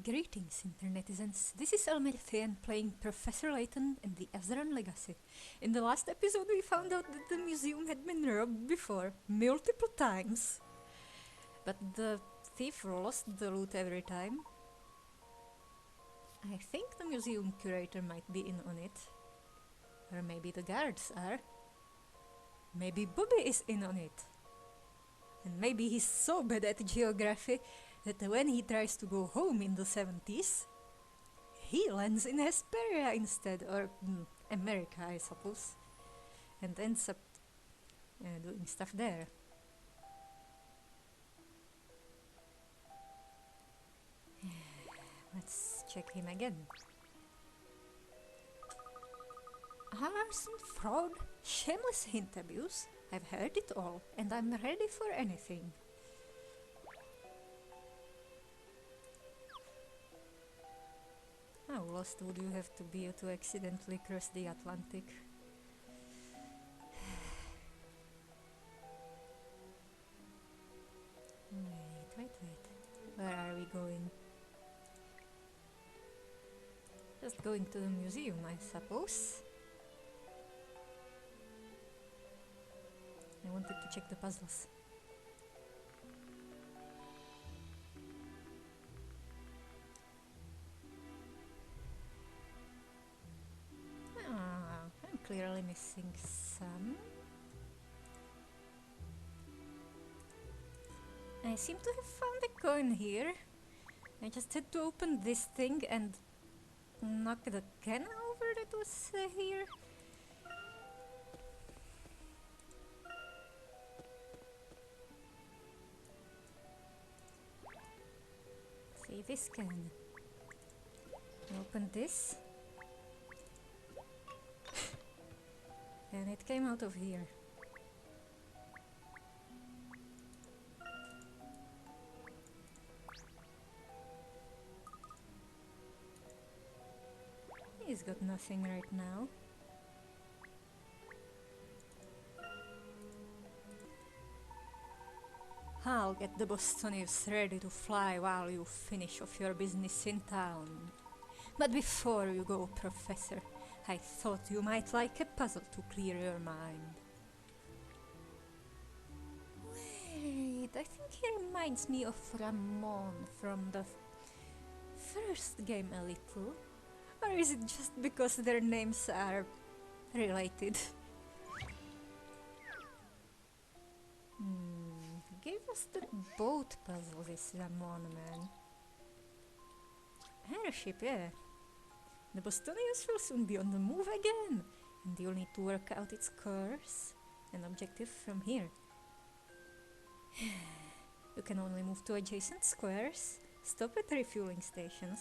Greetings, internetizens. This is Elmerthien playing Professor Layton in the Azran Legacy. In the last episode we found out that the museum had been robbed before, multiple times. But the thief lost the loot every time. I think the museum curator might be in on it. Or maybe the guards are. Maybe Bobby is in on it. And maybe he's so bad at geography that when he tries to go home in the 70s, he lands in Hesperia instead, or America, I suppose, and ends up doing stuff there. Let's check him again. Arson, fraud, shameless hint abuse. I've heard it all, and I'm ready for anything. How lost would you have to be to accidentally cross the Atlantic? Wait. Where are we going? Just going to the museum, I suppose. I wanted to check the puzzles. I'm clearly missing some. I seem to have found a coin here. I just had to open this thing and knock the can over that was here. See this can. Open this. And it came out of here. He's got nothing right now. I'll get the Bostonians ready to fly while you finish off your business in town. But before you go, Professor, I thought you might like a puzzle to clear your mind. Wait, I think he reminds me of Ramon from the first game a little. Or is it just because their names are related? Gave us the boat puzzle, this Ramon man. Airship, yeah. The Bostonians will soon be on the move again, and you'll need to work out its course and objective from here. You can only move to adjacent squares, stop at refueling stations.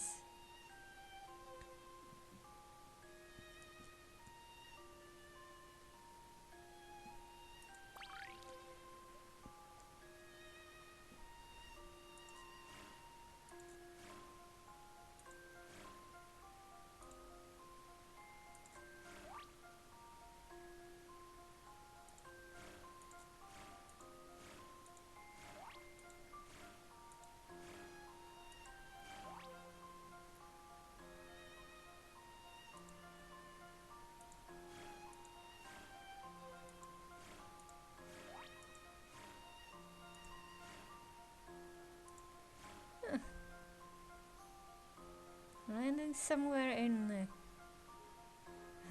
Landing somewhere in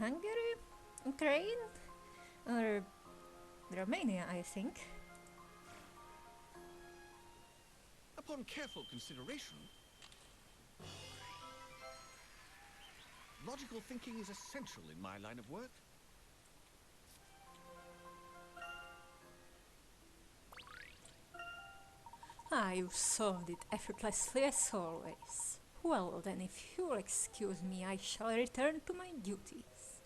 Hungary, Ukraine, or Romania, I think. Upon careful consideration, logical thinking is essential in my line of work. You solved it effortlessly as always. Well then, if you'll excuse me, I shall return to my duties.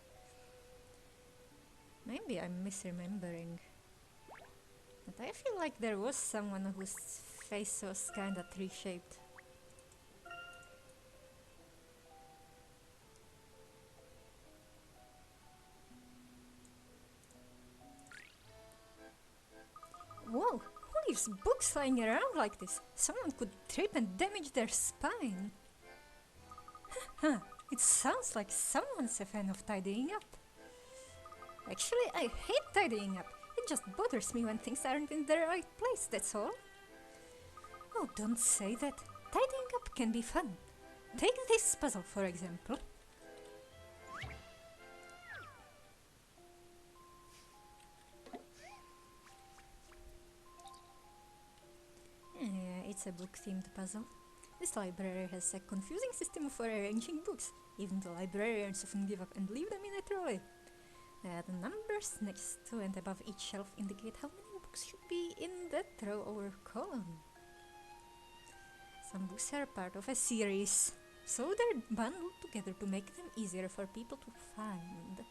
Maybe I'm misremembering, but I feel like there was someone whose face was kinda tree-shaped. Whoa! Who leaves books lying around like this? Someone could trip and damage their spine. Huh, it sounds like someone's a fan of tidying up. Actually, I hate tidying up. It just bothers me when things aren't in their right place, that's all. Oh, don't say that. Tidying up can be fun. Take this puzzle, for example. Yeah, it's a book-themed puzzle. This library has a confusing system for arranging books. Even the librarians often give up and leave them in a trolley. The numbers next to and above each shelf indicate how many books should be in that row or column. Some books are part of a series, so they're bundled together to make them easier for people to find.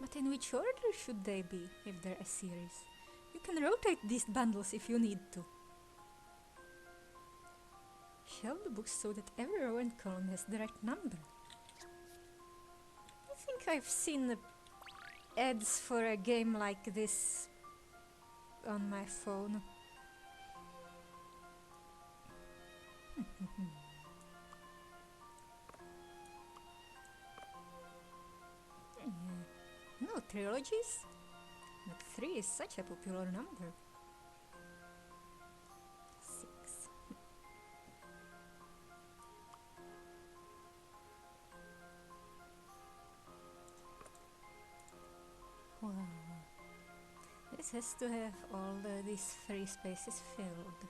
But in which order should they be if they're a series? You can rotate these bundles if you need to. Shelve the books so that every row and column has the right number. I think I've seen ads for a game like this on my phone. No trilogies? But 3 is such a popular number. 6. Wow. This has to have all these free spaces filled.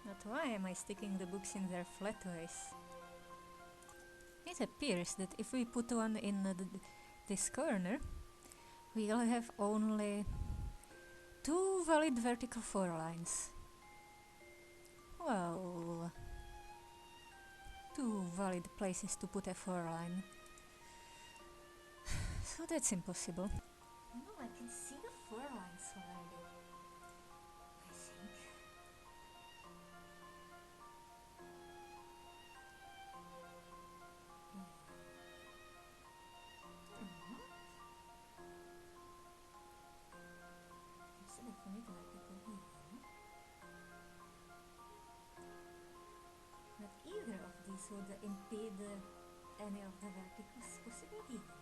But why am I sticking the books in their flat ways? It appears that if we put one in this corner, we'll have only 2 valid vertical 4 lines. Well, 2 valid places to put a 4 line. So that's impossible. No, I can see the 4 lines already. I think. There's a definite vertical here. But either of these would impede any of the verticals possible either.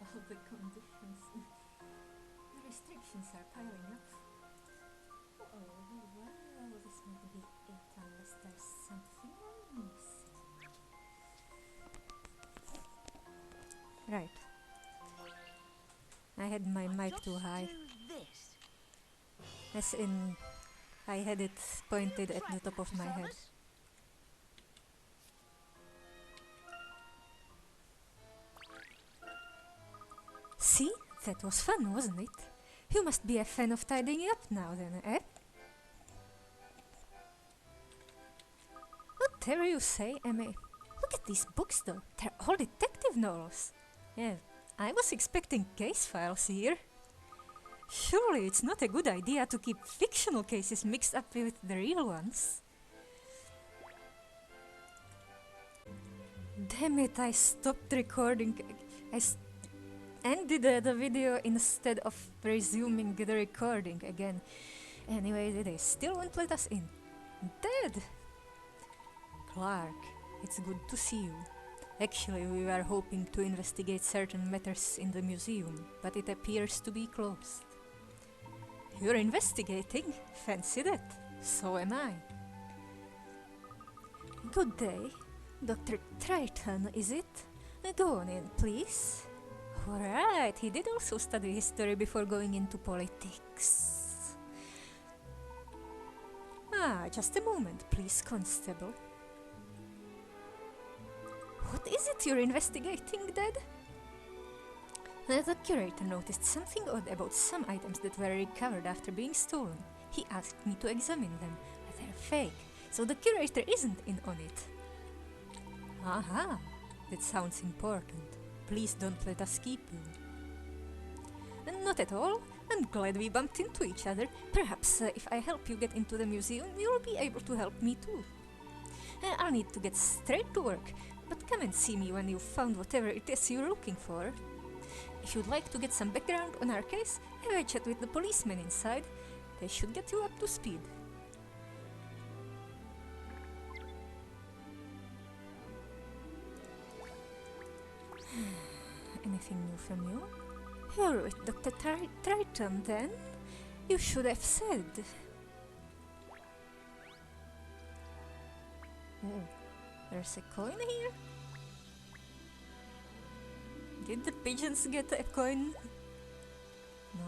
All the conditions. The restrictions are piling up. Oh, well, this might be it unless there's something I'm missing. Right. I had my mic too high. As in, I had it pointed at the top of my head. See? That was fun, wasn't it? You must be a fan of tidying up now then, eh? Whatever you say, Emmy. Look at these books though. They're all detective novels. Yeah, I was expecting case files here. Surely it's not a good idea to keep fictional cases mixed up with the real ones. Damn it, I stopped recording. Ended the video instead of resuming the recording again. Anyway, they still won't let us in. Dead! Clark, it's good to see you. Actually, we were hoping to investigate certain matters in the museum, but it appears to be closed. You're investigating? Fancy that. So am I. Good day. Dr. Triton, is it? Go on in, please. Alright, he did also study history before going into politics. Just a moment, please, Constable. What is it you're investigating, Dad? The curator noticed something odd about some items that were recovered after being stolen. He asked me to examine them. They're fake, so the curator isn't in on it. Aha, that sounds important. Please don't let us keep them. Not at all. I'm glad we bumped into each other. Perhaps if I help you get into the museum, you'll be able to help me too. I'll need to get straight to work, but come and see me when you've found whatever it is you're looking for. If you'd like to get some background on our case, have a chat with the policemen inside. They should get you up to speed. Anything new from you? You're with Dr. Triton, then? You should have said. Oh, there's a coin here? Did the pigeons get a coin? No.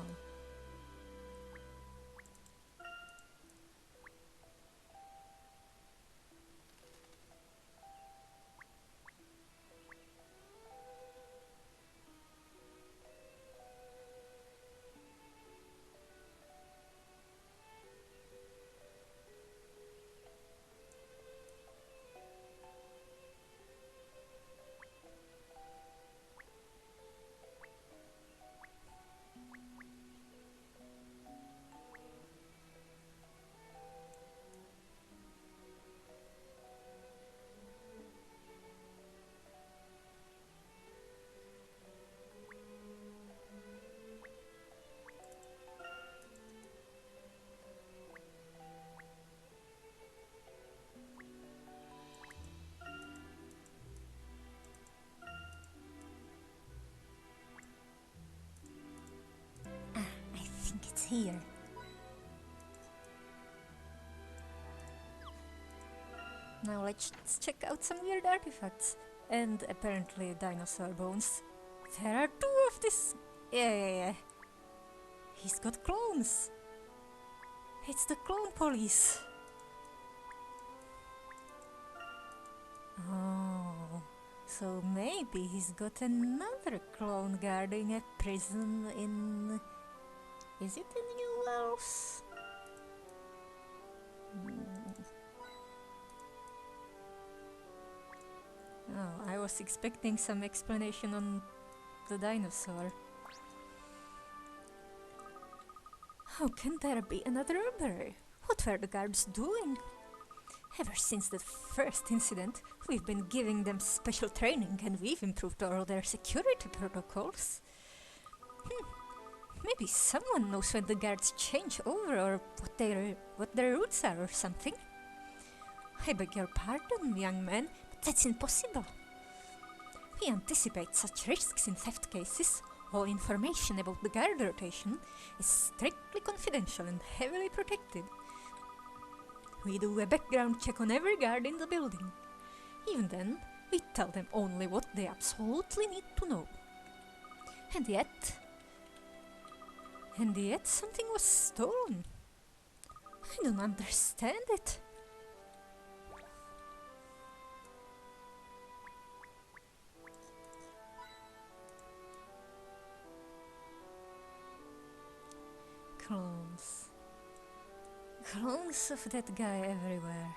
Here. Now let's check out some weird artifacts. And apparently dinosaur bones. There are 2 of this. Yeah. He's got clones. It's the clone police. Oh, so maybe he's got another clone guarding a prison in... Is it in New Wales? Oh, I was expecting some explanation on the dinosaur. How can there be another robbery? What were the guards doing? Ever since the first incident, we've been giving them special training and we've improved all their security protocols. Maybe someone knows when the guards change over or what their routes are or something. I beg your pardon, young man, but that's impossible. We anticipate such risks in theft cases. All information about the guard rotation is strictly confidential and heavily protected. We do a background check on every guard in the building. Even then, we tell them only what they absolutely need to know. And yet something was stolen. I don't understand it. Clones. Clones of that guy everywhere.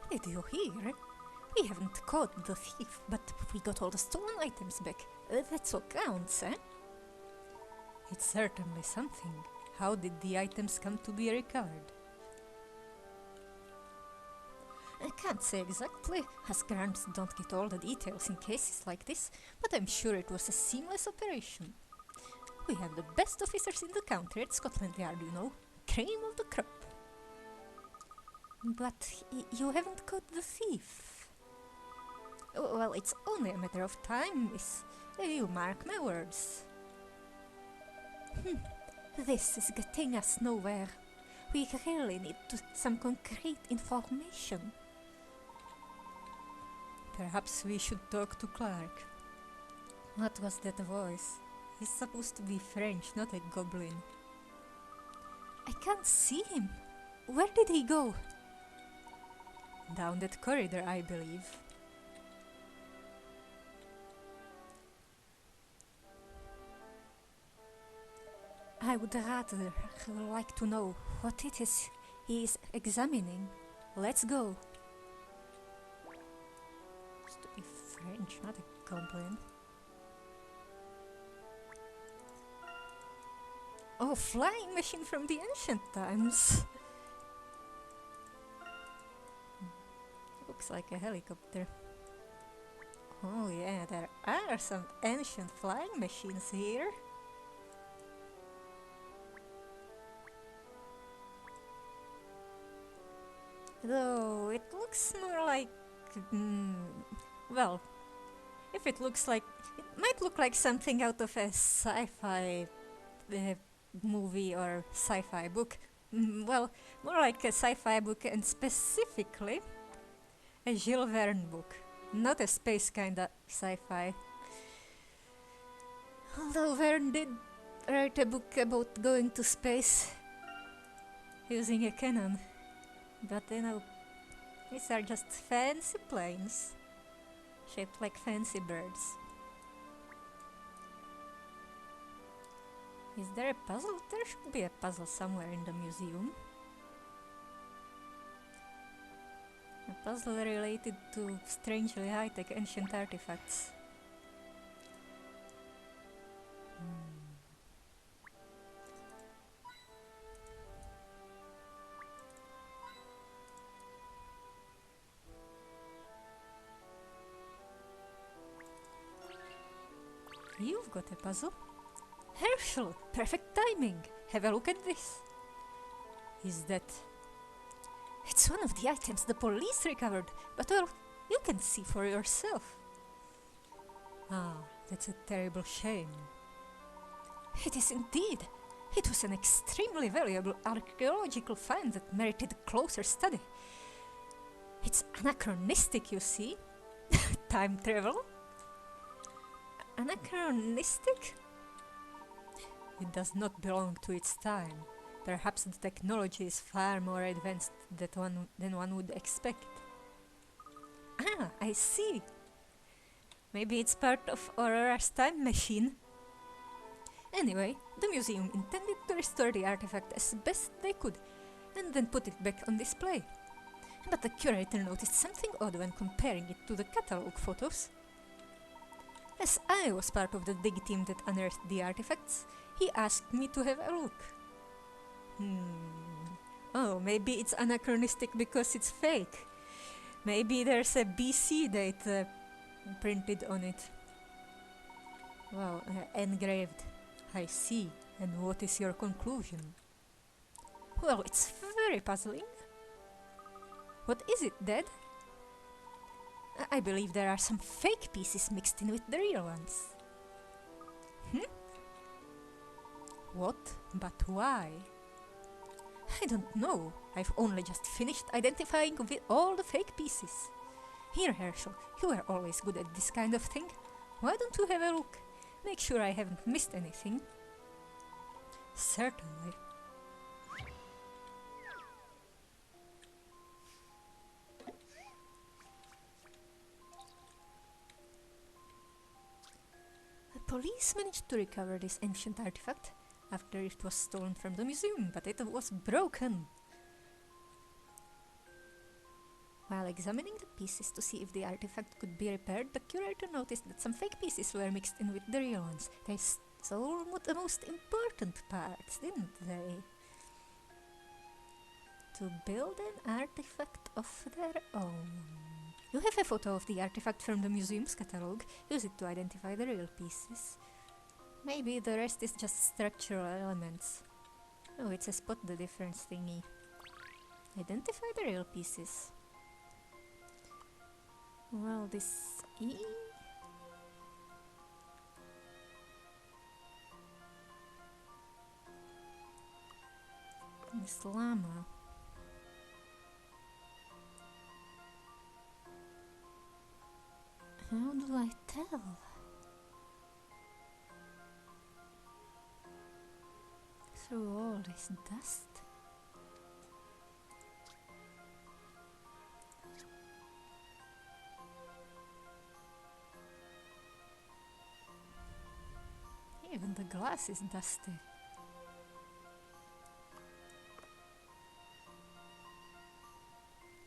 Did you hear? We haven't caught the thief, but we got all the stolen items back. That's what counts, eh? It's certainly something. How did the items come to be recovered? I can't say exactly, as grants don't get all the details in cases like this, but I'm sure it was a seamless operation. We have the best officers in the country at Scotland Yard, you know. Cream of the crop. But you haven't caught the thief. Well, it's only a matter of time, miss. You mark my words. This is getting us nowhere. We really need some concrete information. Perhaps we should talk to Clark. What was that voice? He's supposed to be French, not a goblin. I can't see him. Where did he go? Down that corridor, I believe. I would rather like to know what it is he is examining. Let's go. To be French, not a goblin. Oh, flying machine from the ancient times. Looks like a helicopter. Oh yeah, there are some ancient flying machines here. Though it looks more like... well, if it looks like... It might look like something out of a sci-fi movie or sci-fi book. Well, more like a sci-fi book, and specifically a Jules Verne book. Not a space kinda sci-fi. Although Verne did write a book about going to space using a cannon. But you know, these are just fancy planes, shaped like fancy birds. Is there a puzzle? There should be a puzzle somewhere in the museum. A puzzle related to strangely high-tech ancient artifacts. You've got a puzzle? Herschel! Perfect timing! Have a look at this. Is that... It's one of the items the police recovered, but well, you can see for yourself. Ah, that's a terrible shame. It is indeed. It was an extremely valuable archaeological find that merited closer study. It's anachronistic, you see. Time travel? Anachronistic? It does not belong to its time. Perhaps the technology is far more advanced than one would expect. Ah, I see. Maybe it's part of Aurora's time machine. Anyway, the museum intended to restore the artifact as best they could, and then put it back on display. But the curator noticed something odd when comparing it to the catalogue photos. As I was part of the dig team that unearthed the artifacts, he asked me to have a look. Oh, maybe it's anachronistic because it's fake. Maybe there's a BC date printed on it. Well, engraved. I see. And what is your conclusion? Well, it's very puzzling. What is it, Dad? I believe there are some fake pieces mixed in with the real ones. What? But why? I don't know. I've only just finished identifying all the fake pieces. Here, Herschel, you are always good at this kind of thing. Why don't you have a look? Make sure I haven't missed anything. Certainly. The police managed to recover this ancient artifact after it was stolen from the museum, but it was broken. While examining the pieces to see if the artifact could be repaired, the curator noticed that some fake pieces were mixed in with the real ones. They stole the most important parts, didn't they? To build an artifact of their own. You have a photo of the artifact from the museum's catalogue. Use it to identify the real pieces. Maybe the rest is just structural elements. Oh, it's a spot the difference thingy. Identify the real pieces. Well, this E? This llama. How do I tell? Through all this dust? glass is dusty.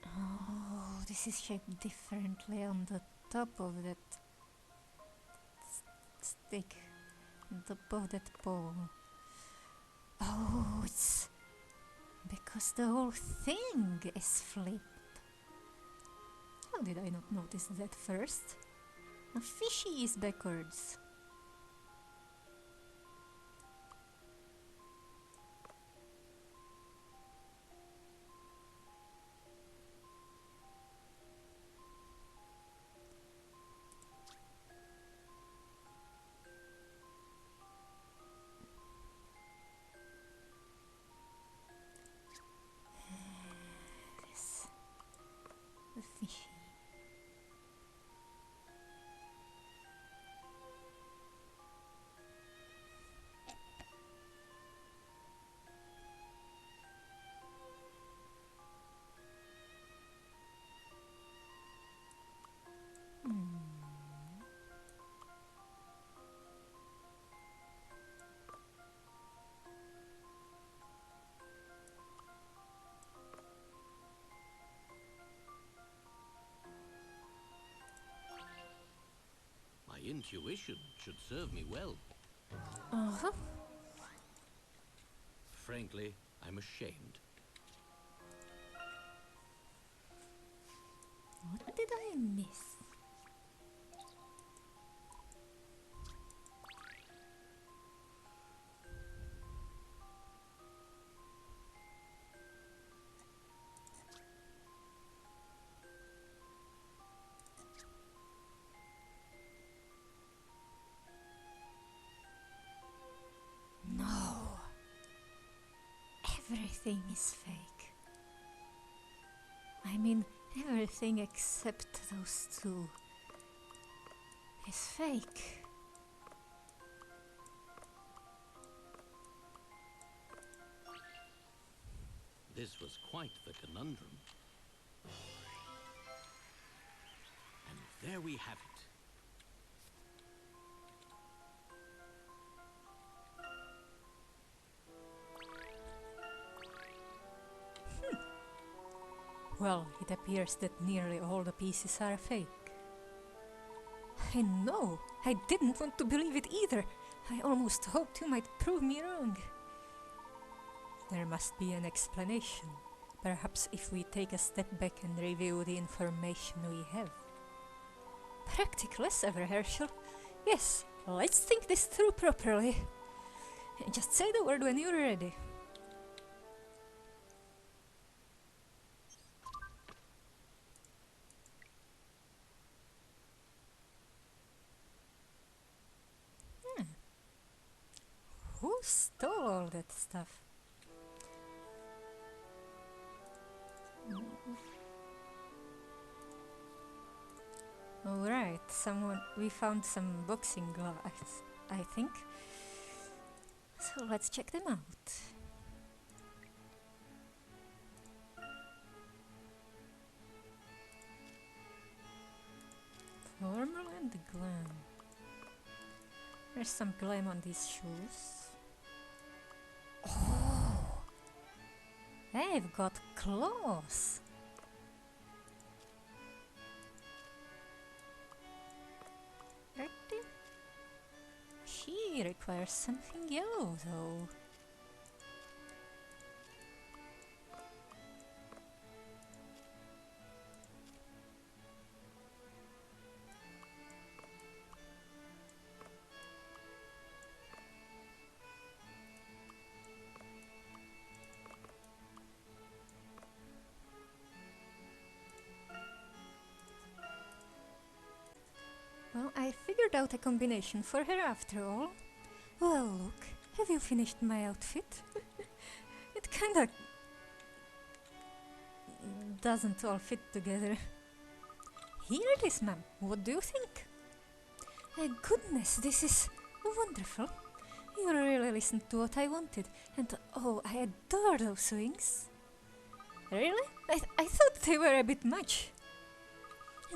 Oh, this is shaped differently on the top of that stick, on top of that pole. Oh, it's because the whole thing is flipped. How did I not notice that first? A fishy is backwards. This, the fishy. My intuition should serve me well. Uh-huh. Frankly, I'm ashamed. What did I miss? No. Everything is fake. I mean, everything except those two is fake. This was quite the conundrum. And there we have it. Well, it appears that nearly all the pieces are fake. I know, I didn't want to believe it either. I almost hoped you might prove me wrong. There must be an explanation. Perhaps if we take a step back and review the information we have. Practical as ever, Herschel. Yes, let's think this through properly. Just say the word when you're ready. Who stole all that stuff? Alright, we found some boxing gloves, I think. So let's check them out. Formal and glam. There's some glam on these shoes. Oh! They've got claws! Pretty. She requires something yellow, though. Well, I figured out a combination for her after all. Well, look, have you finished my outfit? It kinda doesn't all fit together. Here it is, ma'am. What do you think? Goodness, this is wonderful. You really listened to what I wanted, and oh, I adore those wings. Really? I thought they were a bit much.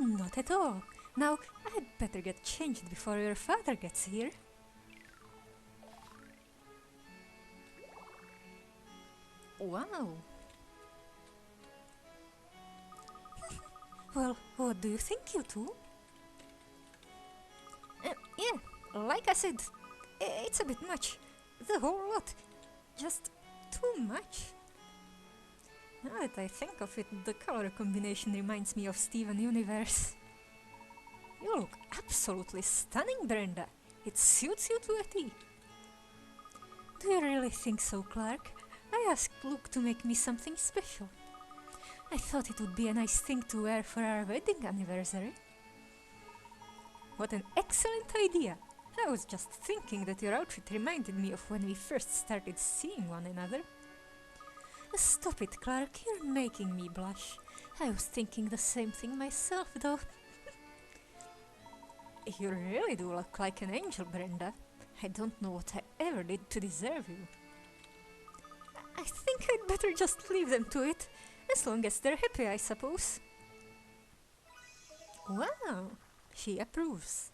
Not at all. Now, I'd better get changed before your father gets here. Wow. Well, what do you think, you two? Yeah, like I said, it's a bit much. The whole lot. Just too much. Now that I think of it, the color combination reminds me of Steven Universe. You look absolutely stunning, Brenda. It suits you to a T. Do you really think so, Clark? I asked Luke to make me something special. I thought it would be a nice thing to wear for our wedding anniversary. What an excellent idea! I was just thinking that your outfit reminded me of when we first started seeing one another. Stop it, Clark, you're making me blush. I was thinking the same thing myself, though. You really do look like an angel, Brenda. I don't know what I ever did to deserve you. I think I'd better just leave them to it, as long as they're happy, I suppose. Wow, she approves.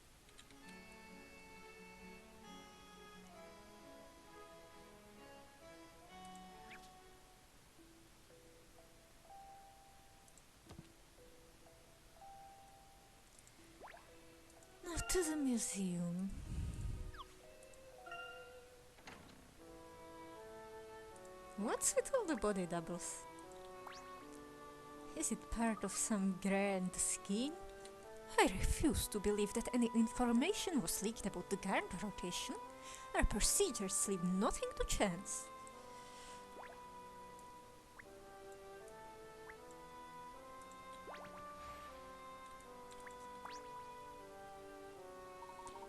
Now to the museum. What's with all the body doubles? Is it part of some grand scheme? I refuse to believe that any information was leaked about the guard rotation. Our procedures leave nothing to chance.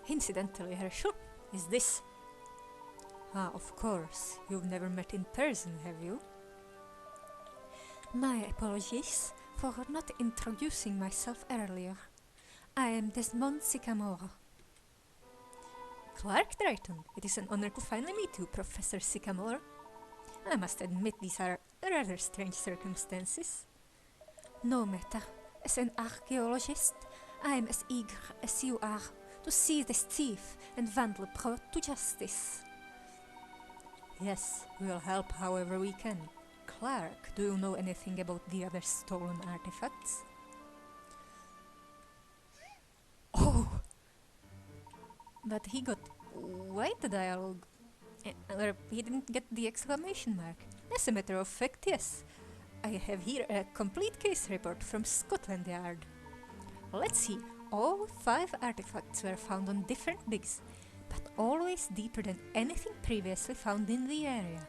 Incidentally, Herschel, is this? Ah, of course. You've never met in person, have you? My apologies for not introducing myself earlier. I am Desmond Sycamore. Clark Drayton, it is an honor to finally meet you, Professor Sycamore. I must admit these are rather strange circumstances. No matter. As an archaeologist, I am as eager as you are to see this thief and vandal brought to justice. Yes, we'll help however we can. Clark, do you know anything about the other stolen artifacts? Oh! But he got quite the dialogue. Or he didn't get the exclamation mark. As a matter of fact, yes. I have here a complete case report from Scotland Yard. Let's see. All 5 artifacts were found on different digs, but always deeper than anything previously found in the area.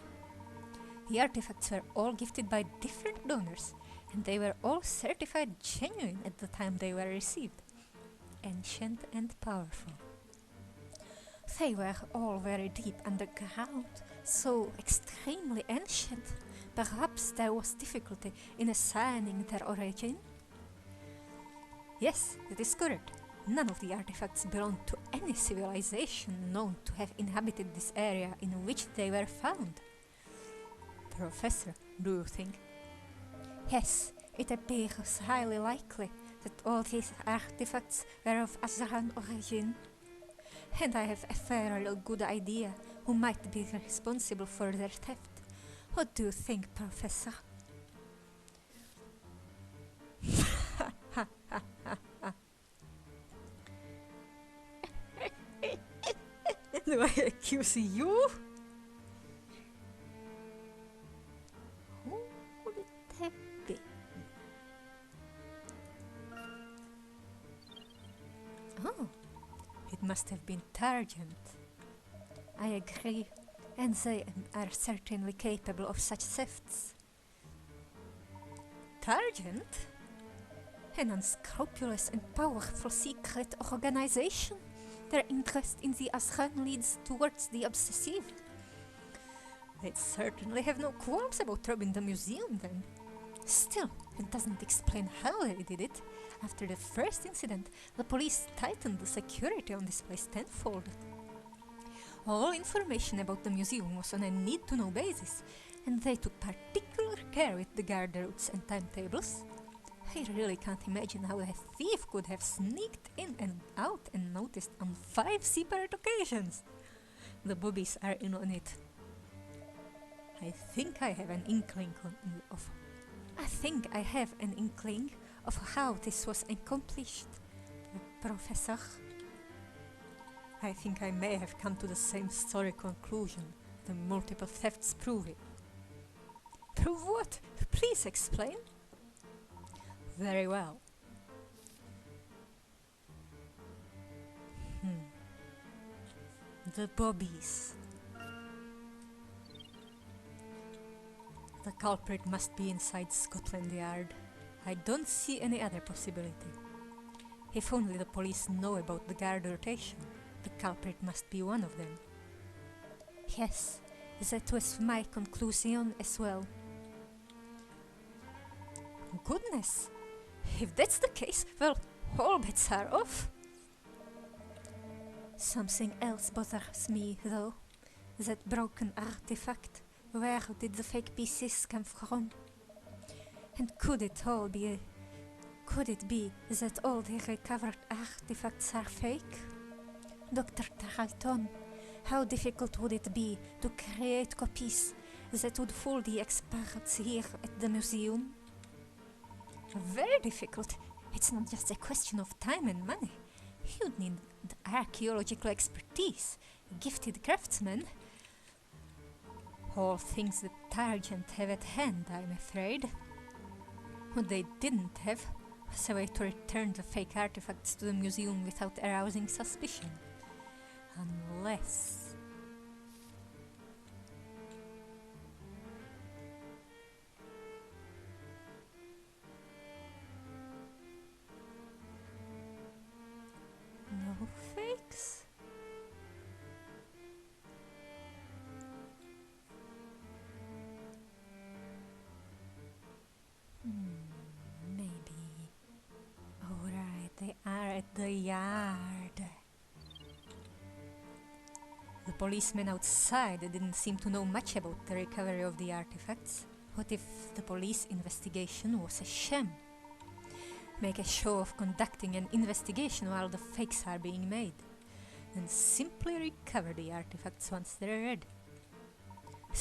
The artifacts were all gifted by different donors, and they were all certified genuine at the time they were received. Ancient and powerful. They were all very deep underground, so extremely ancient. Perhaps there was difficulty in assigning their origin. Yes, that is correct. None of the artifacts belong to any civilization known to have inhabited this area in which they were found. Professor, do you think? Yes, it appears highly likely that all these artifacts were of Azran origin. And I have a fairly good idea who might be responsible for their theft. What do you think, Professor? Do I accuse you? Who would it have been? Oh, it must have been Targent. I agree, and they are certainly capable of such thefts. Targent? An unscrupulous and powerful secret organization. Their interest in the Azran leads towards the obsessive. They'd certainly have no qualms about robbing the museum then. Still, it doesn't explain how they did it. After the first incident, the police tightened the security on this place tenfold. All information about the museum was on a need-to-know basis, and they took particular care with the guard routes and timetables. I really can't imagine how a thief could have sneaked in and out and noticed on 5 separate occasions. The boobies are in on it. I think I have an inkling of I think I have an inkling of how this was accomplished, Professor. I think I may have come to the same sorry conclusion. The multiple thefts prove it. Prove what? Please explain. Very well. The bobbies. The culprit must be inside Scotland Yard. I don't see any other possibility. If only the police know about the guard rotation, the culprit must be one of them. Yes, that was my conclusion as well. Goodness! If that's the case, well, all bets are off. Something else bothers me, though. That broken artifact. Where did the fake pieces come from? And could it be that all the recovered artifacts are fake? Dr. Targent, how difficult would it be to create copies that would fool the experts here at the museum? Very difficult. It's not just a question of time and money. You'd need the archaeological expertise, gifted craftsmen. All things that Targent have at hand, I'm afraid. What they didn't have was a way to return the fake artifacts to the museum without arousing suspicion. Unless... No fakes? Maybe. Alright, they are at the yard. The policemen outside didn't seem to know much about the recovery of the artifacts. What if the police investigation was a sham? Make a show of conducting an investigation while the fakes are being made, and simply recover the artifacts once they're ready.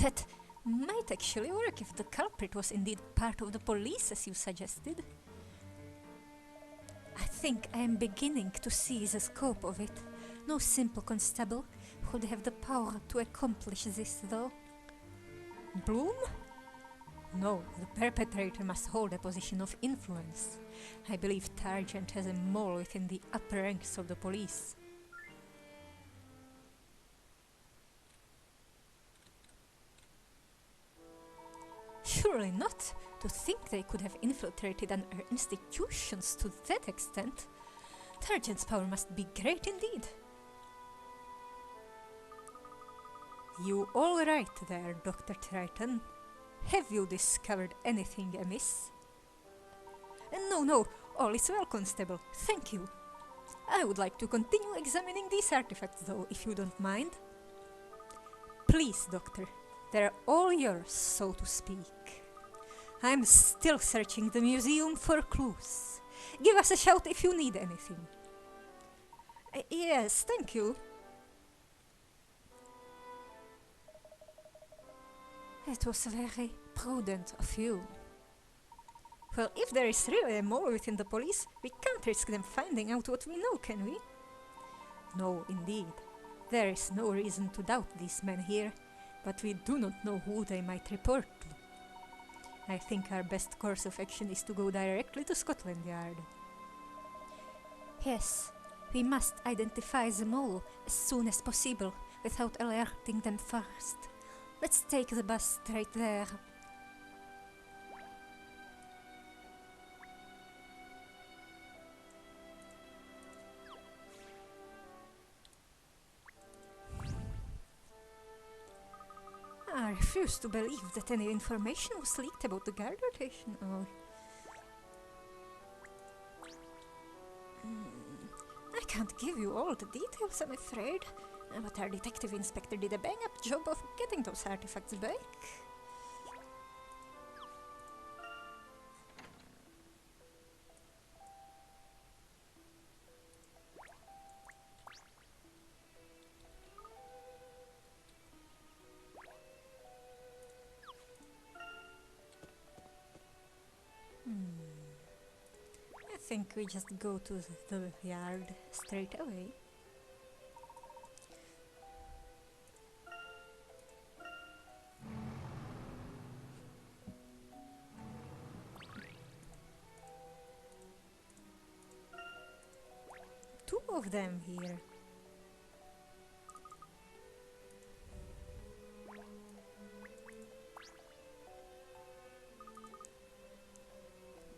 That might actually work if the culprit was indeed part of the police, as you suggested. I think I am beginning to see the scope of it. No simple constable would have the power to accomplish this, though. Bloom? No, the perpetrator must hold a position of influence. I believe Targent has a mole within the upper ranks of the police. Surely not. To think they could have infiltrated our institutions to that extent. Targent's power must be great indeed. You all right there, Dr. Triton? Have you discovered anything amiss? No, all is well, Constable. Thank you. I would like to continue examining these artifacts, though, if you don't mind. Please, Doctor. They're all yours, so to speak. I'm still searching the museum for clues. Give us a shout if you need anything. Yes, thank you. It was very prudent of you. Well, if there is really a mole within the police, we can't risk them finding out what we know, can we? No, indeed. There is no reason to doubt these men here, but we do not know who they might report to. I think our best course of action is to go directly to Scotland Yard. Yes, we must identify the mole as soon as possible, without alerting them first. Let's take the bus straight there. I refuse to believe that any information was leaked about the guard rotation. I can't give you all the details, I'm afraid. But our detective inspector did a bang-up job of getting those artifacts back. think we just go to the yard straight away. Two of them here.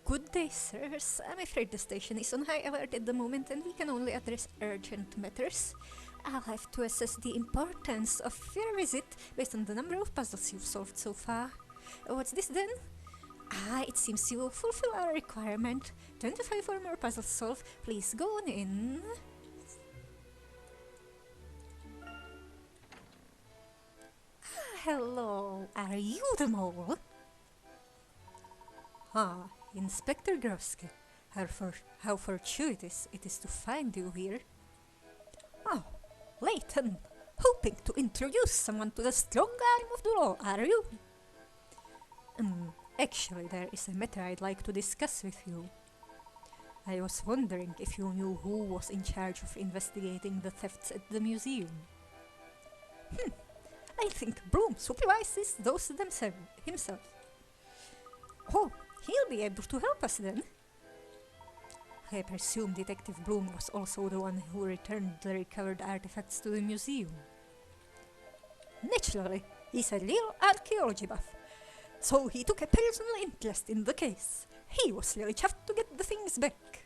Good day, sirs. I'm afraid the station is on high alert at the moment and we can only address urgent matters. I'll have to assess the importance of your visit based on the number of puzzles you've solved so far. What's this then? Ah, it seems you fulfill our requirement. 25 or more puzzles solved. Please go on in. Hello, are you the mole? Ah, Inspector Groske. How fortuitous it is to find you here. Oh, Layton, hoping to introduce someone to the strong arm of the law, are you? Actually, there is a matter I'd like to discuss with you. I was wondering if you knew who was in charge of investigating the thefts at the museum. I think Bloom supervises those himself. Oh, he'll be able to help us then. I presume Detective Bloom was also the one who returned the recovered artifacts to the museum. Naturally, he's a real archaeology buff, so he took a personal interest in the case. He was really chuffed to get the things back.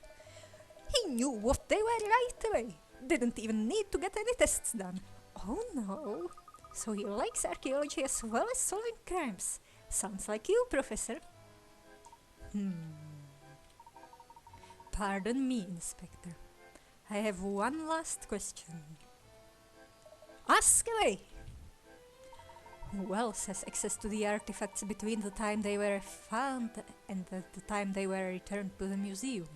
He knew what they were right away. Didn't even need to get any tests done. Oh no. So he likes archaeology as well as solving crimes. Sounds like you, Professor. Pardon me, Inspector. I have one last question. Ask away! Who else has access to the artifacts between the time they were found and the time they were returned to the museum?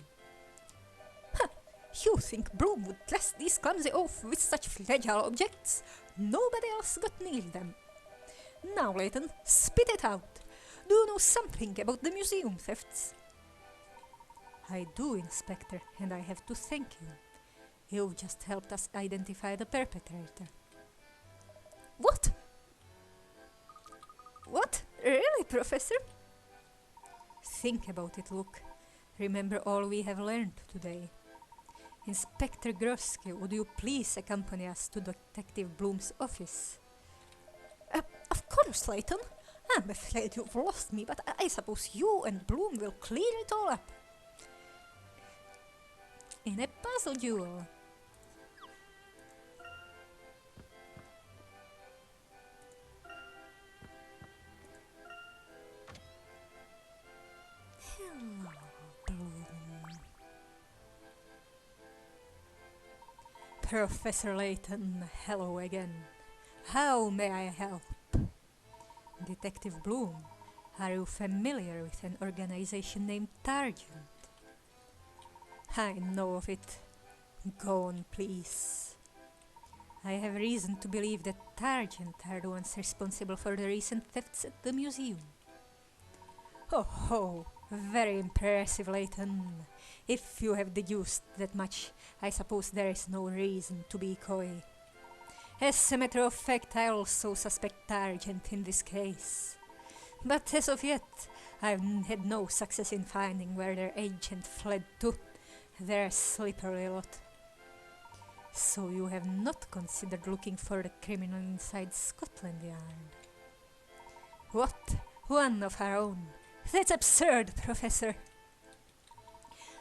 You think Bloom would trust these clumsy oaf with such fragile objects? Nobody else got near them. Now, Layton, spit it out. Do you know something about the museum thefts? I do, Inspector, and I have to thank you. You've just helped us identify the perpetrator. What? What? Really, Professor? Think about it, Luke. Remember all we have learned today. Inspector Groske, would you please accompany us to Detective Bloom's office? Of course, Layton. I'm afraid you've lost me, but I suppose you and Bloom will clear it all up. In a puzzle duel. Hello, Bloom. Professor Layton, hello again. How may I help? Detective Bloom, are you familiar with an organization named Targent? I know of it. Go on, please. I have reason to believe that Targent are the ones responsible for the recent thefts at the museum. Oh, very impressive, Layton. If you have deduced that much, I suppose there is no reason to be coy. As a matter of fact, I also suspect Targent in this case. But as of yet, I've had no success in finding where their agent fled to. They're a slippery lot. So you have not considered looking for the criminal inside Scotland Yard? What? One of our own? That's absurd, Professor.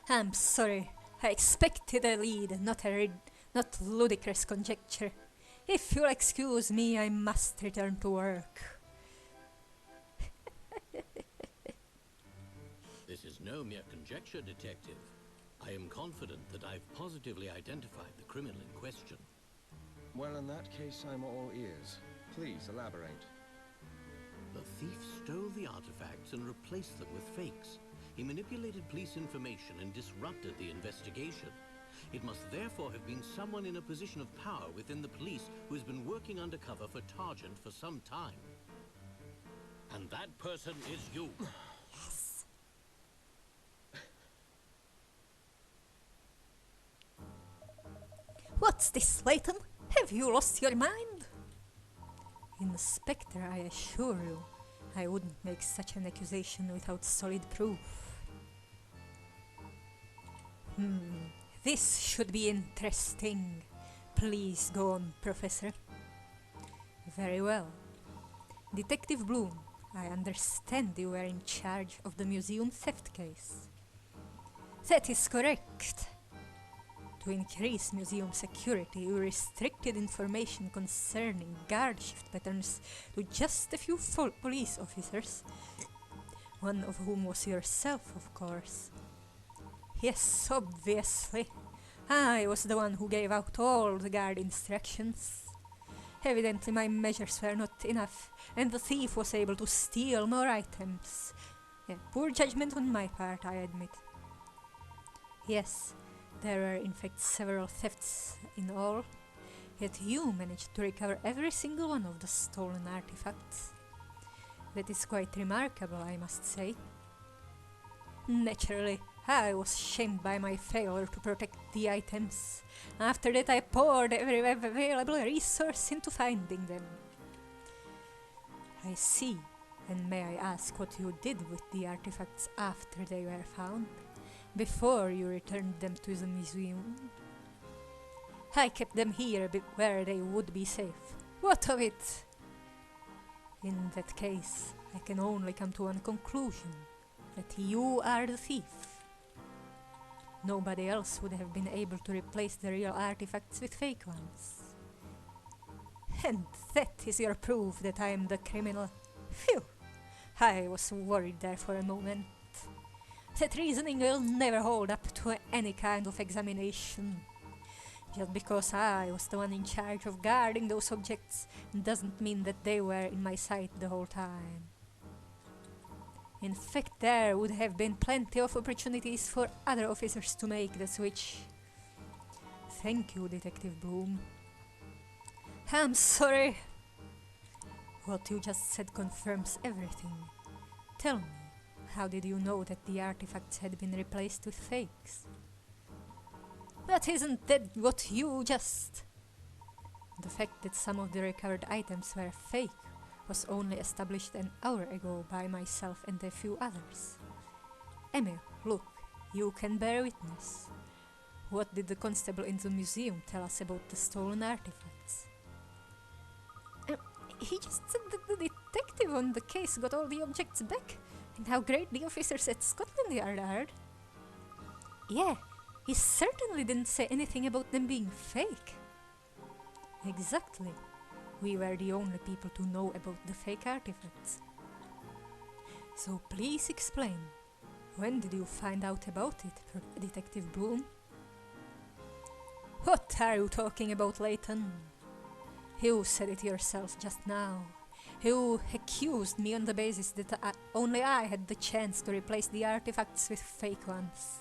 I'm sorry. I expected a lead, not ludicrous conjecture. If you'll excuse me, I must return to work. This is no mere conjecture, Detective. I am confident that I've positively identified the criminal in question. Well, in that case, I'm all ears. Please elaborate. The thief stole the artifacts and replaced them with fakes. He manipulated police information and disrupted the investigation. It must therefore have been someone in a position of power within the police who has been working undercover for Targent for some time. And that person is you. Yes. What's this, Layton? Have you lost your mind? Inspector, I assure you, I wouldn't make such an accusation without solid proof. This should be interesting. Please go on, Professor. Very well. Detective Bloom, I understand you were in charge of the museum theft case. That is correct. To increase museum security, you restricted information concerning guard shift patterns to just a few police officers, one of whom was yourself, of course. Yes, obviously. I was the one who gave out all the guard instructions. Evidently my measures were not enough, and the thief was able to steal more items. Poor judgment on my part, I admit. Yes, there were in fact several thefts in all, yet you managed to recover every single one of the stolen artifacts. That is quite remarkable, I must say. Naturally, I was shamed by my failure to protect the items. After that I poured every available resource into finding them. I see. And may I ask what you did with the artifacts after they were found? Before you returned them to the museum? I kept them here where they would be safe. What of it? In that case, I can only come to one conclusion. That you are the thief. Nobody else would have been able to replace the real artifacts with fake ones. And that is your proof that I am the criminal. Phew! I was worried there for a moment. That reasoning will never hold up to any kind of examination. Just because I was the one in charge of guarding those objects doesn't mean that they were in my sight the whole time. In fact, there would have been plenty of opportunities for other officers to make the switch. Thank you, Detective Bloom. I'm sorry. What you just said confirms everything. Tell me, how did you know that the artifacts had been replaced with fakes? But isn't that what you just... The fact that some of the recovered items were fake was only established an hour ago by myself and a few others. Emil, look, you can bear witness. What did the constable in the museum tell us about the stolen artifacts? He just said that the detective on the case got all the objects back, and how great the officers at Scotland Yard are. Yeah, he certainly didn't say anything about them being fake. Exactly. We were the only people to know about the fake artifacts. So please explain. When did you find out about it, Detective Bloom? What are you talking about, Layton? You said it yourself just now. You accused me on the basis that only I had the chance to replace the artifacts with fake ones.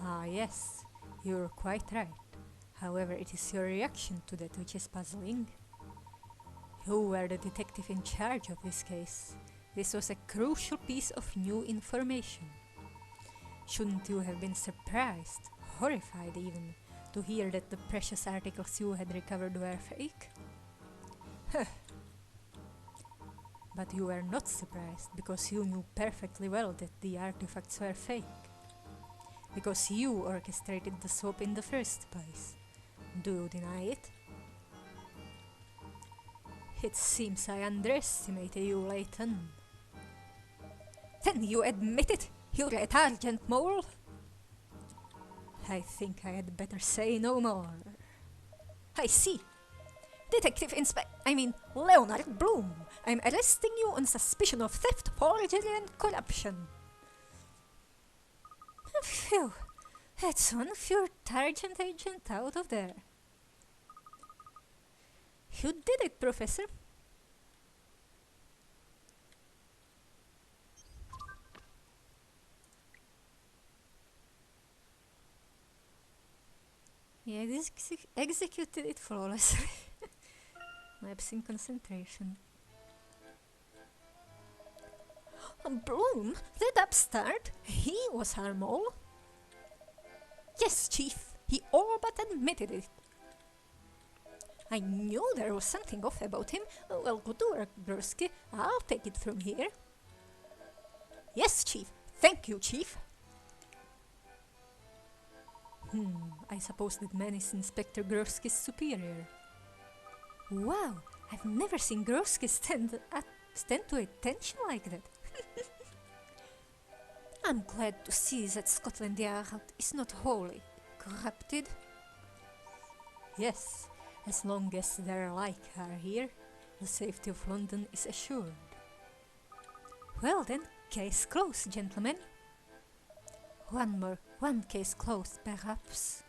Ah yes, you're quite right. However, it is your reaction to that which is puzzling. You were the detective in charge of this case. This was a crucial piece of new information. Shouldn't you have been surprised, horrified even, to hear that the precious articles you had recovered were fake? But you were not surprised because you knew perfectly well that the artifacts were fake. Because you orchestrated the swap in the first place. Do you deny it? It seems I underestimated you, Layton. Then you admit it, you're a Targent mole? I think I had better say no more. I see. Detective Leonard Bloom, I'm arresting you on suspicion of theft, forgery and corruption. Phew, that's one of your Targent agent out of there. You did it, Professor. Yeah, this executed it flawlessly. Lapse in concentration. Bloom, that upstart, he was our mole. Yes, Chief, He all but admitted it. I knew there was something off about him. Well, good work, Broski. I'll take it from here. Yes, Chief. Thank you, Chief. I suppose that man is Inspector Groski's superior. Wow, I've never seen Groski stand to attention like that. I'm glad to see that Scotland Yard is not wholly corrupted. Yes, as long as their like are here, the safety of London is assured. Well then, case closed, gentlemen. One case closed, perhaps.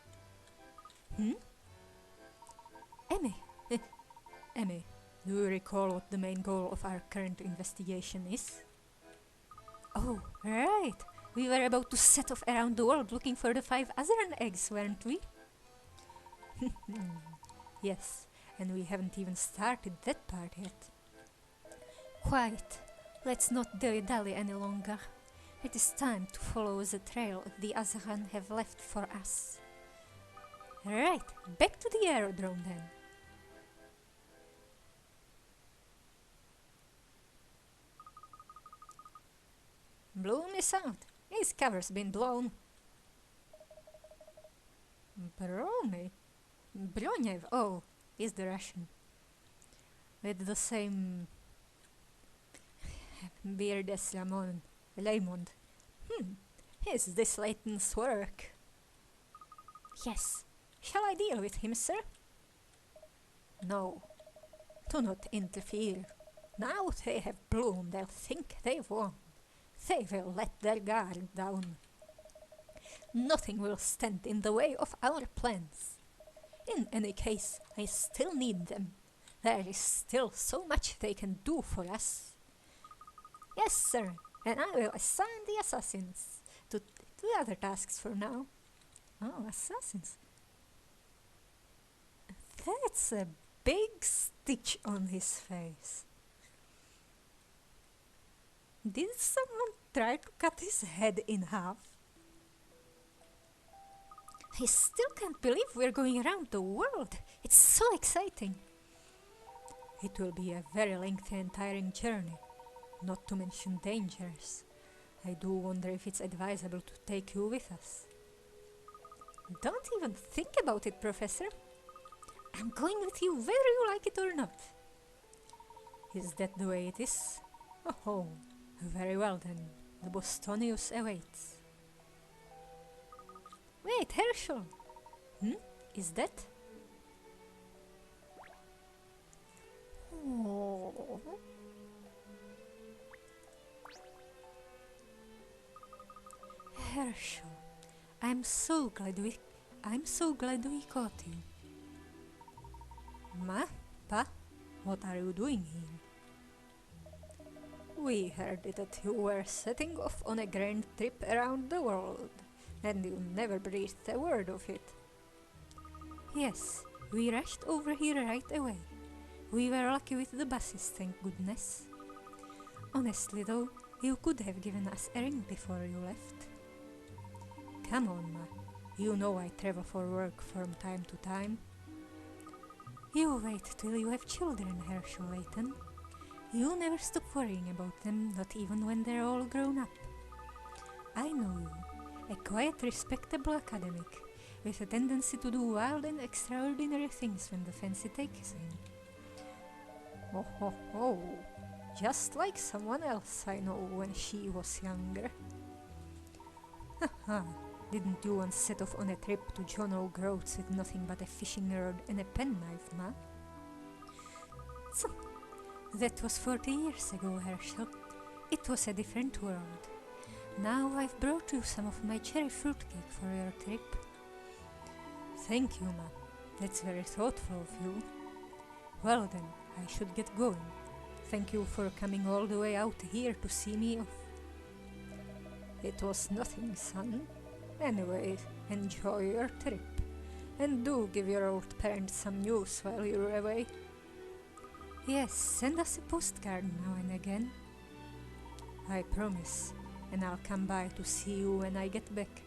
Emmy, do you recall what the main goal of our current investigation is? Oh, right. We were about to set off around the world looking for the 5 Azran eggs, weren't we? Yes, and we haven't even started that part yet. Quite. Let's not dilly-dally any longer. It is time to follow the trail the Azran have left for us. Right, back to the aerodrome then. Blew me out. His cover's been blown. Brony? Bronyev, oh, he's the Russian. With the same beard as Layton. Is this Layton's work? Yes. Shall I deal with him, sir? No. Do not interfere. Now they have blown, they'll think they've won. They will let their guard down. Nothing will stand in the way of our plans. In any case, I still need them. There is still so much they can do for us. Yes, sir, and I will assign the assassins to other tasks for now. Oh, assassins. That's a big stitch on his face. Did someone try to cut his head in half? I still can't believe we're going around the world. It's so exciting. It will be a very lengthy and tiring journey, not to mention dangers. I do wonder if it's advisable to take you with us. Don't even think about it, Professor. I'm going with you whether you like it or not. Is that the way it is? Oh, very well then. The Bostonius awaits. Wait, Herschel! Is that? Oh. Herschel, I'm so glad we caught you. Ma, Pa, what are you doing here? We heard that you were setting off on a grand trip around the world, and you never breathed a word of it. Yes, we rushed over here right away. We were lucky with the buses, thank goodness. Honestly though, you could have given us a ring before you left. Come on, Ma. You know I travel for work from time to time. You wait till you have children, Herschel Layton. You never stop worrying about them, not even when they're all grown up. I know you, a quiet, respectable academic, with a tendency to do wild and extraordinary things when the fancy takes in. Oh, just like someone else I know when she was younger. Haha, didn't you once set off on a trip to John O'Groats with nothing but a fishing rod and a penknife, Ma? So, that was 40 years ago, Herschel. It was a different world. Now I've brought you some of my cherry fruitcake for your trip. Thank you, Ma. That's very thoughtful of you. Well then, I should get going. Thank you for coming all the way out here to see me off. It was nothing, son. Anyway, enjoy your trip. And do give your old parents some news while you're away. Yes, send us a postcard now and again. I promise, and I'll come by to see you when I get back.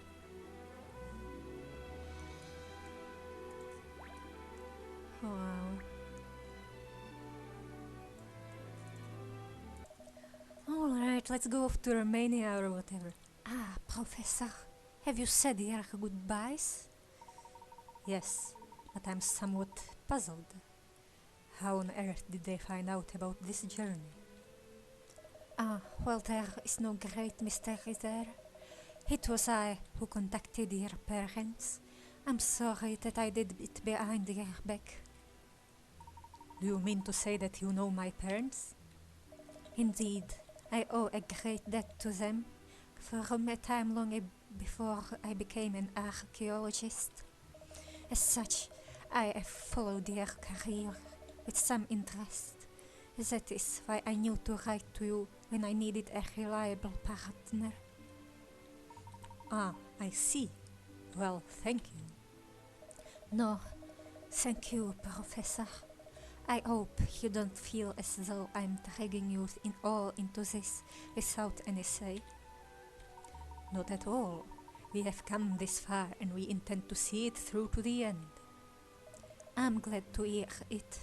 Right, let's go off to Romania or whatever. Ah, Professor, have you said your goodbyes? Yes, but I'm somewhat puzzled. How on earth did they find out about this journey? Ah, well, there is no great mystery there. It was I who contacted your parents. I'm sorry that I did it behind your back. Do you mean to say that you know my parents? Indeed, I owe a great debt to them. From a time before I became an archaeologist. As such, I have followed their career with some interest. That is why I knew to write to you when I needed a reliable partner. Ah, I see. Well, thank you. No, thank you, Professor. I hope you don't feel as though I'm dragging you into this without any say. Not at all. We have come this far and we intend to see it through to the end. I'm glad to hear it.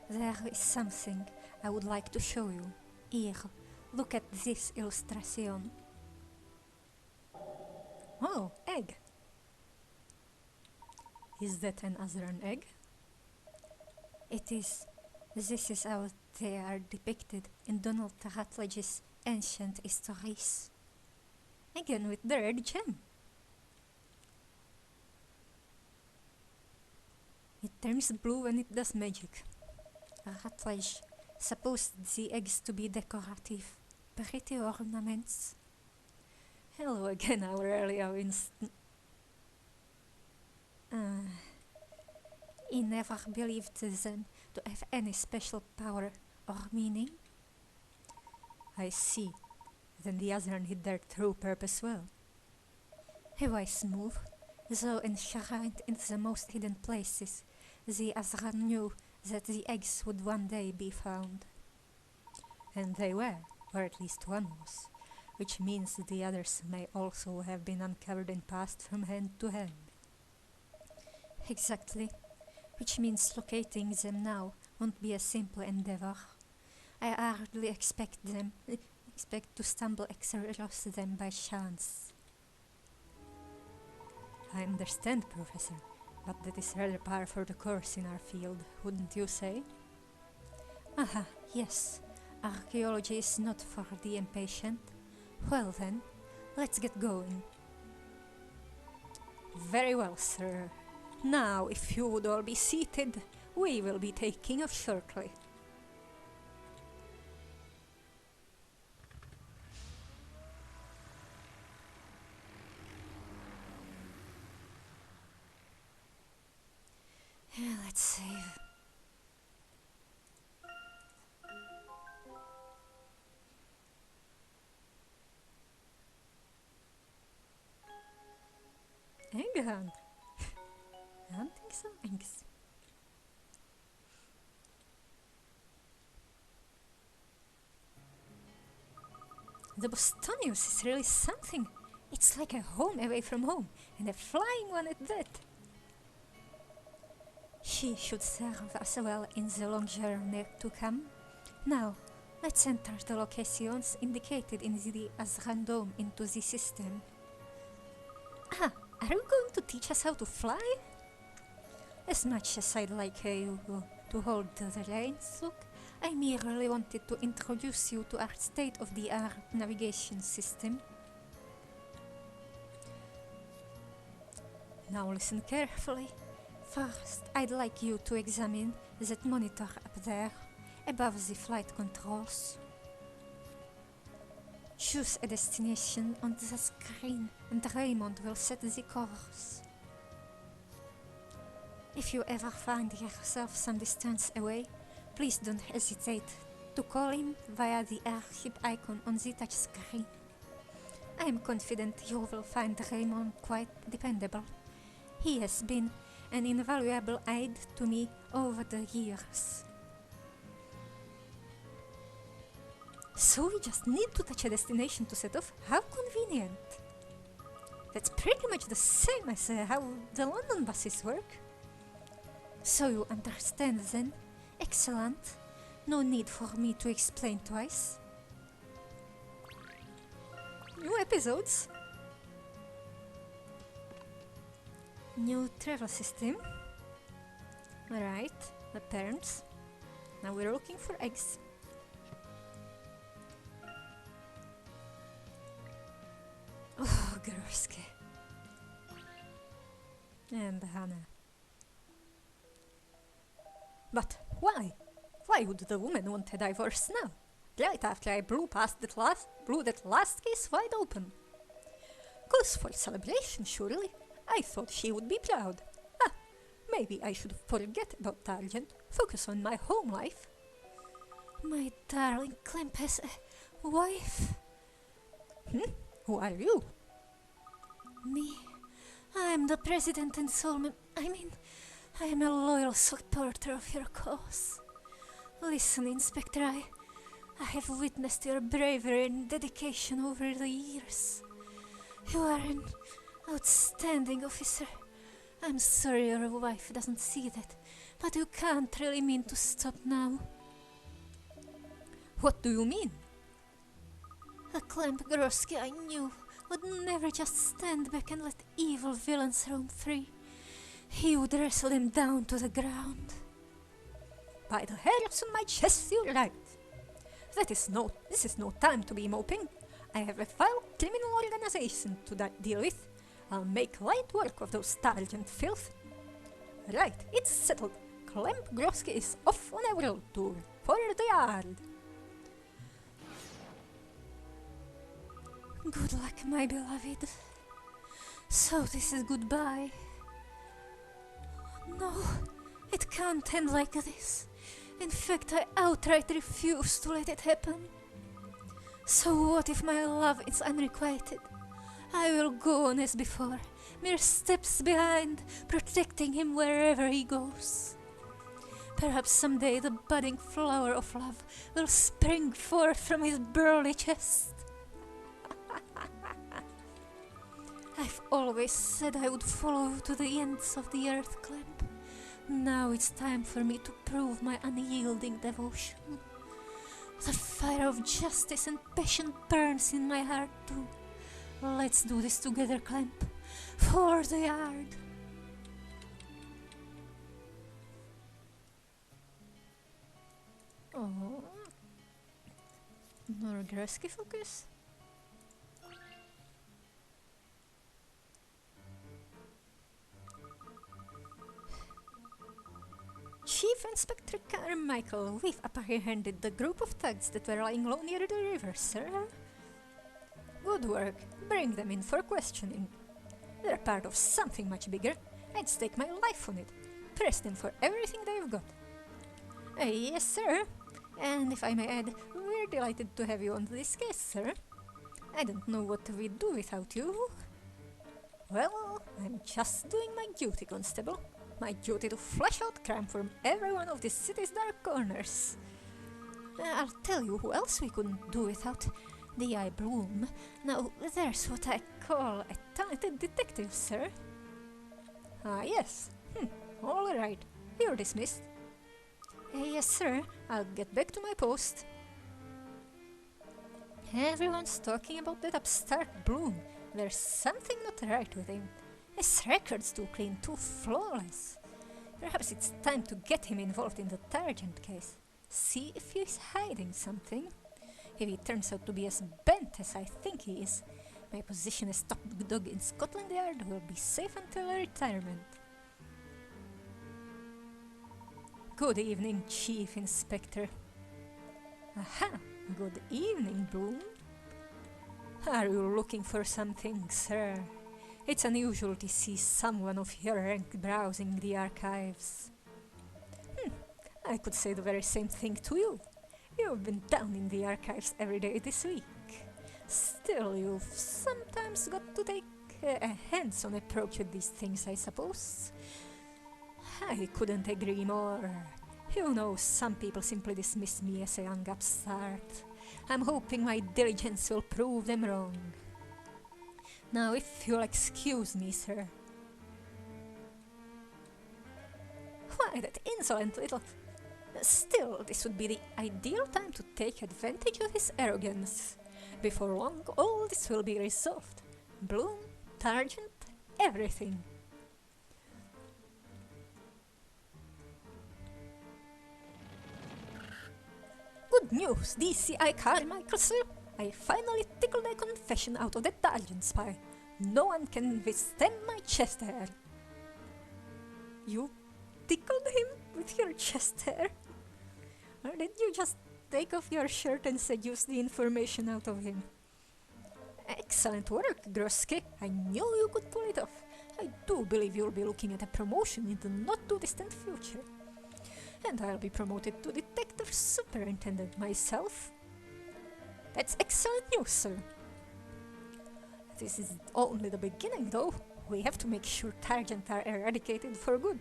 There is something I would like to show you. Here, look at this illustration. Oh, egg! Is that an Azran egg? It is. This is how they are depicted in Donald Rutledge's Ancient Histories. Again with the red gem. It turns blue when it does magic. Rutledge supposed the eggs to be decorative, pretty ornaments. Hello again, Aurelia Winston. He never believed them to have any special power or meaning. I see. Then the Azran hid their true purpose well. A wise move, though enshrined in the most hidden places, the Azran knew that the eggs would one day be found. And they were, or at least one was, which means the others may also have been uncovered and passed from hand to hand. Exactly, which means locating them now won't be a simple endeavor. I hardly expect to stumble across them by chance. I understand, Professor, but that is rather par for the course in our field, wouldn't you say? Aha, yes. Archaeology is not for the impatient. Well then, let's get going. Very well, sir. Now, if you would all be seated, we will be taking off shortly. Let's save. Egg hunt. Hunting some eggs. The Bostonius is really something. It's like a home away from home, and a flying one at that. She should serve us well in the long journey to come. Now, let's enter the locations indicated in the Azran Dome into the system. Ah, are you going to teach us how to fly? As much as I'd like you to hold the reins, look, I merely wanted to introduce you to our state-of-the-art navigation system. Now listen carefully. First, I'd like you to examine that monitor up there, above the flight controls. Choose a destination on the screen and Raymond will set the course. If you ever find yourself some distance away, please don't hesitate to call him via the airship icon on the touchscreen. I am confident you will find Raymond quite dependable. He has been an invaluable aid to me over the years. So we just need to touch a destination to set off? How convenient! That's pretty much the same as how the London buses work. So you understand then? Excellent. No need for me to explain twice. New episodes. New travel system. Right, the parents. Now we're looking for eggs. Oh, Grorsky. And Hannah. But why? Why would the woman want a divorce now? Right after I blew that last case wide open. Cause for celebration, surely. I thought she would be proud. Ah, maybe I should forget about Targent, focus on my home life. My darling Clemp has a wife. Who are you? Me. I'm the president and I am a loyal supporter of your cause. Listen, Inspector, I have witnessed your bravery and dedication over the years. You are an outstanding officer. I'm sorry your wife doesn't see that, but you can't really mean to stop now. What do you mean? A Clamp Grorsky I knew would never just stand back and let evil villains roam free. He would wrestle them down to the ground. By the hairs on my chest, you're right. This is no time to be moping. I have a foul criminal organization to deal with. I'll make light work of those Targent filth. Right, it's settled. Clamp Grorsky is off on a world tour for the yard. Good luck, my beloved. So this is goodbye. No, it can't end like this. In fact, I outright refuse to let it happen. So what if my love is unrequited? I will go on as before, mere steps behind, protecting him wherever he goes. Perhaps someday the budding flower of love will spring forth from his burly chest. I've always said I would follow to the ends of the earth, Clamp. Now it's time for me to prove my unyielding devotion. The fire of justice and passion burns in my heart too. Let's do this together, Clamp. For the yard. Oh. More Grorsky focus? Chief Inspector Carmichael, we've apprehended the group of thugs that were lying low near the river, sir. Good work. Bring them in for questioning. They're part of something much bigger. I'd stake my life on it. Press them for everything they've got. Yes, sir. And if I may add, we're delighted to have you on this case, sir. I don't know what we'd do without you. Well, I'm just doing my duty, Constable. My duty to flush out crime from every one of this city's dark corners. I'll tell you who else we couldn't do without. D.I. Bloom. Now, there's what I call a talented detective, sir. Ah, yes. All right. You're dismissed. Yes, sir. I'll get back to my post. Everyone's talking about that upstart Bloom. There's something not right with him. His record's too clean, too flawless. Perhaps it's time to get him involved in the Targent case. See if he's hiding something. If he turns out to be as bent as I think he is, my position as top dog in Scotland Yard will be safe until retirement. Good evening, Chief Inspector. Aha! Good evening, Bloom. Are you looking for something, sir? It's unusual to see someone of your rank browsing the archives. I could say the very same thing to you. You've been down in the archives every day this week. Still, you've sometimes got to take a hands-on approach with these things, I suppose. I couldn't agree more. You know, some people simply dismiss me as a young upstart. I'm hoping my diligence will prove them wrong. Now, if you'll excuse me, sir. Why, that insolent little... Still, this would be the ideal time to take advantage of his arrogance. before long, all this will be resolved. Bloom, Targent, everything. Good news, DCI Carmichael, sir. I finally tickled a confession out of the Targent spy. No one can withstand my chest hair. You tickled him with your chest hair? Or did you just take off your shirt and seduce the information out of him? Excellent work, Grosky. I knew you could pull it off. I do believe you'll be looking at a promotion in the not-too-distant future. And I'll be promoted to Detective Superintendent myself. That's excellent news, sir. This is only the beginning, though. We have to make sure Targent are eradicated for good.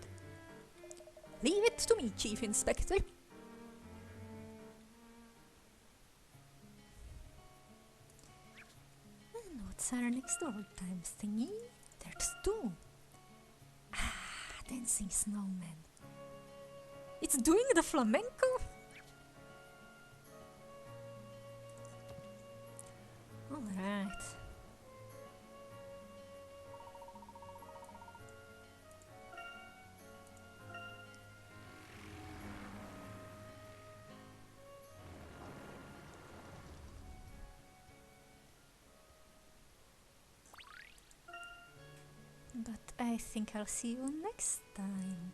Leave it to me, Chief Inspector. And what's our next overtime thingy? There's 2. Dancing snowman. It's doing the flamenco? Alright. But I think I'll see you next time.